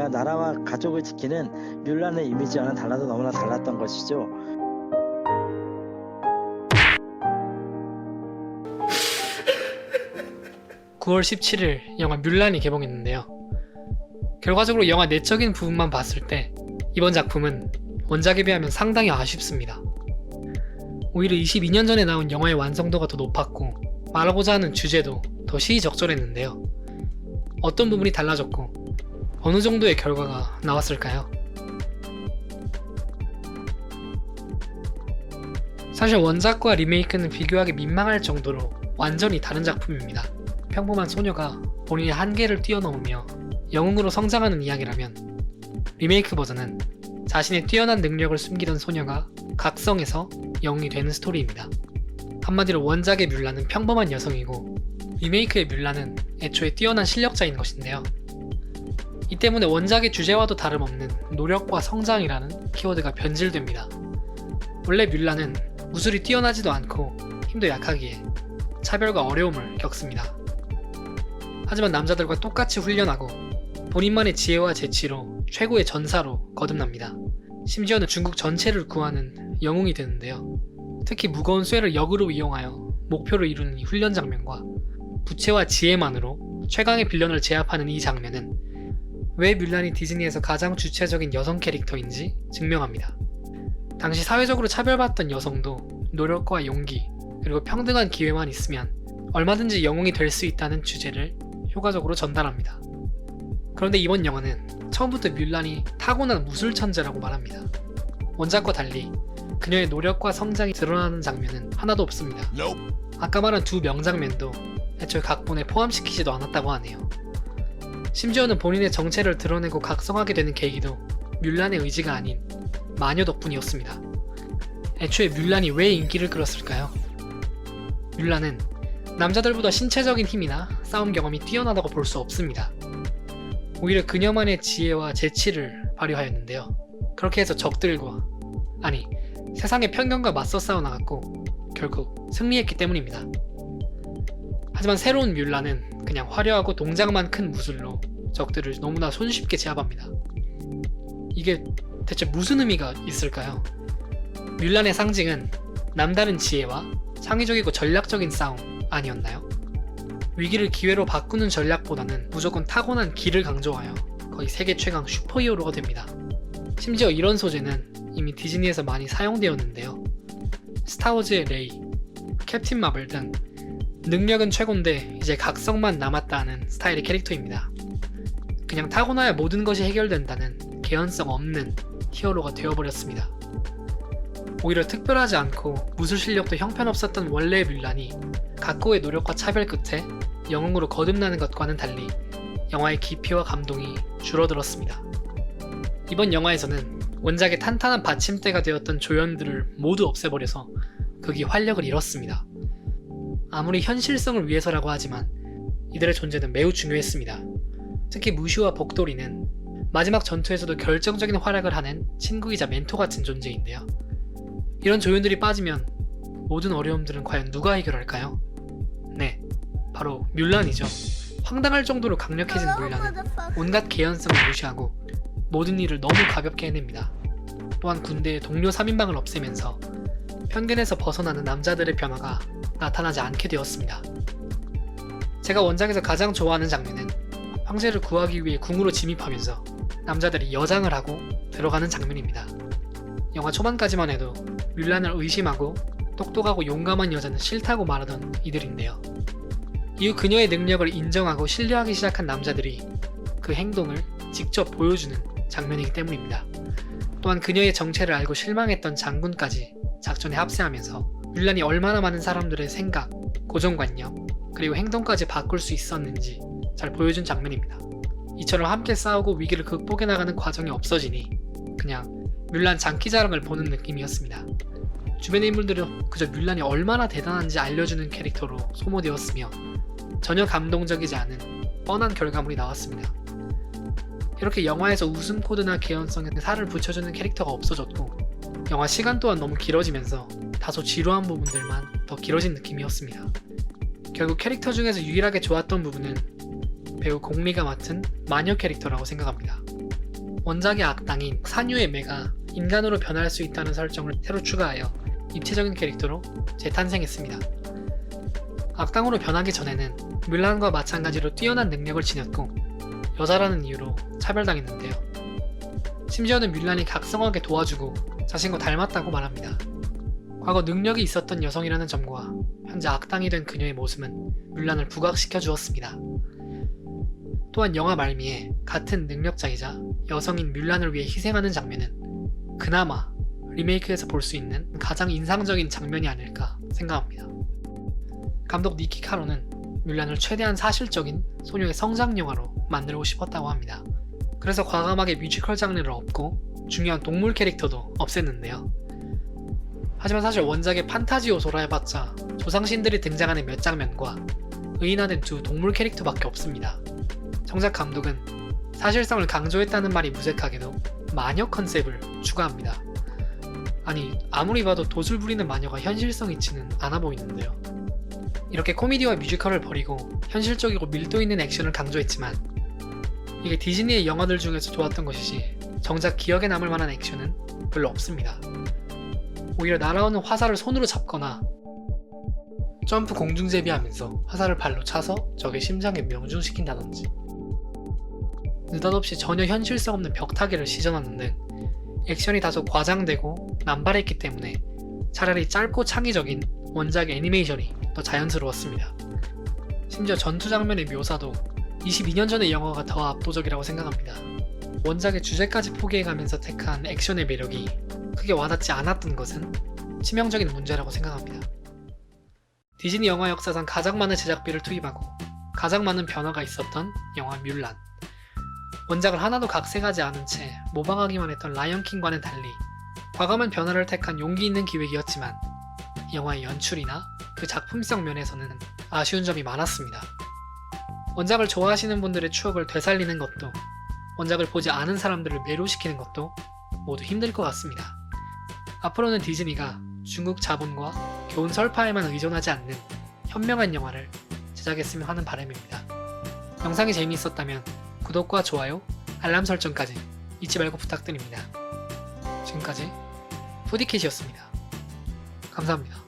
이미지가 나라와 가족을 지키는 뮬란의 이미지와는 달라도 너무나 달랐던 것이죠. (9월 17일) 영화 뮬란이 개봉했는데요. 결과적으로 영화 내적인 부분만 봤을 때 이번 작품은 원작에 비하면 상당히 아쉽습니다. 오히려 22년 전에 나온 영화의 완성도가 더 높았고 말하고자 하는 주제도 더 시의적절했는데요. 어떤 부분이 달라졌고 어느 정도의 결과가 나왔을까요? 사실 원작과 리메이크는 비교하기 민망할 정도로 완전히 다른 작품입니다. 평범한 소녀가 본인의 한계를 뛰어넘으며 영웅으로 성장하는 이야기라면, 리메이크 버전은 자신의 뛰어난 능력을 숨기던 소녀가 각성해서 영웅이 되는 스토리입니다. 한마디로 원작의 뮬란은 평범한 여성이고 리메이크의 뮬란은 애초에 뛰어난 실력자인 것인데요. 이 때문에 원작의 주제와도 다름없는 노력과 성장이라는 키워드가 변질됩니다. 원래 뮬란은 무술이 뛰어나지도 않고 힘도 약하기에 차별과 어려움을 겪습니다. 하지만 남자들과 똑같이 훈련하고 본인만의 지혜와 재치로 최고의 전사로 거듭납니다. 심지어는 중국 전체를 구하는 영웅이 되는데요. 특히 무거운 쇠를 역으로 이용하여 목표를 이루는 이 훈련 장면과 부채와 지혜만으로 최강의 빌런을 제압하는 이 장면은 왜 뮬란이 디즈니에서 가장 주체적인 여성 캐릭터인지 증명합니다. 당시 사회적으로 차별받던 여성도 노력과 용기 그리고 평등한 기회만 있으면 얼마든지 영웅이 될 수 있다는 주제를 효과적으로 전달합니다. 그런데 이번 영화는 처음부터 뮬란이 타고난 무술 천재라고 말합니다. 원작과 달리 그녀의 노력과 성장이 드러나는 장면은 하나도 없습니다. 아까 말한 두 명장면도 애초에 각본에 포함시키지도 않았다고 하네요. 심지어는 본인의 정체를 드러내고 각성하게 되는 계기도 뮬란의 의지가 아닌 마녀 덕분이었습니다. 애초에 뮬란이 왜 인기를 끌었을까요? 뮬란은 남자들보다 신체적인 힘이나 싸움 경험이 뛰어나다고 볼 수 없습니다. 오히려 그녀만의 지혜와 재치를 발휘하였는데요. 그렇게 해서 적들과, 아니 세상의 편견과 맞서 싸워나갔고 결국 승리했기 때문입니다. 하지만 새로운 뮬란은 그냥 화려하고 동작만 큰 무술로 적들을 너무나 손쉽게 제압합니다. 이게 대체 무슨 의미가 있을까요? 뮬란의 상징은 남다른 지혜와 창의적이고 전략적인 싸움 아니었나요? 위기를 기회로 바꾸는 전략보다는 무조건 타고난 기를 강조하여 거의 세계 최강 슈퍼히어로가 됩니다. 심지어 이런 소재는 이미 디즈니에서 많이 사용되었는데요. 스타워즈의 레이, 캡틴 마블 등 능력은 최고인데 이제 각성만 남았다는 스타일의 캐릭터입니다. 그냥 타고나야 모든 것이 해결된다는 개연성 없는 히어로가 되어버렸습니다. 오히려 특별하지 않고 무술 실력도 형편없었던 원래의 뮬란이 각고의 노력과 차별 끝에 영웅으로 거듭나는 것과는 달리 영화의 깊이와 감동이 줄어들었습니다. 이번 영화에서는 원작의 탄탄한 받침대가 되었던 조연들을 모두 없애버려서 극이 활력을 잃었습니다. 아무리 현실성을 위해서라고 하지만 이들의 존재는 매우 중요했습니다. 특히 무슈와 복돌이는 마지막 전투에서도 결정적인 활약을 하는 친구이자 멘토 같은 존재인데요. 이런 조연들이 빠지면 모든 어려움들은 과연 누가 해결할까요? 네, 바로 뮬란이죠. 황당할 정도로 강력해진 뮬란은 온갖 개연성을 무시하고 모든 일을 너무 가볍게 해냅니다. 또한 군대의 동료 3인방을 없애면서 편견에서 벗어나는 남자들의 변화가 나타나지 않게 되었습니다. 제가 원작에서 가장 좋아하는 장면은 황제를 구하기 위해 궁으로 진입하면서 남자들이 여장을 하고 들어가는 장면입니다. 영화 초반까지만 해도 뮬란을 의심하고 똑똑하고 용감한 여자는 싫다고 말하던 이들인데요. 이후 그녀의 능력을 인정하고 신뢰하기 시작한 남자들이 그 행동을 직접 보여주는 장면이기 때문입니다. 또한 그녀의 정체를 알고 실망했던 장군까지 작전에 합세하면서 뮬란이 얼마나 많은 사람들의 생각, 고정관념, 그리고 행동까지 바꿀 수 있었는지 잘 보여준 장면입니다. 이처럼 함께 싸우고 위기를 극복해 나가는 과정이 없어지니 그냥 뮬란 장기자랑을 보는 느낌이었습니다. 주변의 인물들은 그저 뮬란이 얼마나 대단한지 알려주는 캐릭터로 소모되었으며 전혀 감동적이지 않은 뻔한 결과물이 나왔습니다. 이렇게 영화에서 웃음 코드나 개연성에 살을 붙여주는 캐릭터가 없어졌고 영화 시간 또한 너무 길어지면서 다소 지루한 부분들만 더 길어진 느낌이었습니다. 결국 캐릭터 중에서 유일하게 좋았던 부분은 배우 공리가 맡은 마녀 캐릭터라고 생각합니다. 원작의 악당인 산유의 매가 인간으로 변할 수 있다는 설정을 새로 추가하여 입체적인 캐릭터로 재탄생했습니다. 악당으로 변하기 전에는 뮬란과 마찬가지로 뛰어난 능력을 지녔고 여자라는 이유로 차별당했는데요. 심지어는 뮬란이 각성하게 도와주고 자신과 닮았다고 말합니다. 과거 능력이 있었던 여성이라는 점과 현재 악당이 된 그녀의 모습은 뮬란을 부각시켜 주었습니다. 또한 영화 말미에 같은 능력자이자 여성인 뮬란을 위해 희생하는 장면은 그나마 리메이크에서 볼 수 있는 가장 인상적인 장면이 아닐까 생각합니다. 감독 니키 카로는 뮬란을 최대한 사실적인 소녀의 성장 영화로 만들고 싶었다고 합니다. 그래서 과감하게 뮤지컬 장르를 없고 중요한 동물 캐릭터도 없앴는데요. 하지만 사실 원작의 판타지 요소라 해봤자 조상신들이 등장하는 몇 장면과 의인화된 두 동물 캐릭터밖에 없습니다. 정작 감독은 사실성을 강조했다는 말이 무색하게도 마녀 컨셉을 추가합니다. 아니, 아무리 봐도 도술 부리는 마녀가 현실성 있지는 않아 보이는데요. 이렇게 코미디와 뮤지컬을 버리고 현실적이고 밀도 있는 액션을 강조했지만 이게 디즈니의 영화들 중에서 좋았던 것이지 정작 기억에 남을 만한 액션은 별로 없습니다. 오히려 날아오는 화살을 손으로 잡거나 점프 공중제비하면서 화살을 발로 차서 적의 심장에 명중시킨다든지 느닷없이 전혀 현실성 없는 벽타기를 시전하는 등 액션이 다소 과장되고 남발했기 때문에 차라리 짧고 창의적인 원작의 애니메이션이 더 자연스러웠습니다. 심지어 전투 장면의 묘사도 22년 전의 영화가 더 압도적이라고 생각합니다. 원작의 주제까지 포기해가면서 택한 액션의 매력이 크게 와닿지 않았던 것은 치명적인 문제라고 생각합니다. 디즈니 영화 역사상 가장 많은 제작비를 투입하고 가장 많은 변화가 있었던 영화 뮬란. 원작을 하나도 각색하지 않은 채 모방하기만 했던 라이언킹과는 달리 과감한 변화를 택한 용기 있는 기획이었지만 영화의 연출이나 그 작품성 면에서는 아쉬운 점이 많았습니다. 원작을 좋아하시는 분들의 추억을 되살리는 것도 원작을 보지 않은 사람들을 매료시키는 것도 모두 힘들 것 같습니다. 앞으로는 디즈니가 중국 자본과 교훈 설파에만 의존하지 않는 현명한 영화를 제작했으면 하는 바람입니다. 영상이 재미있었다면 구독과 좋아요, 알람 설정까지 잊지 말고 부탁드립니다. 지금까지 푸디캣이었습니다. 감사합니다.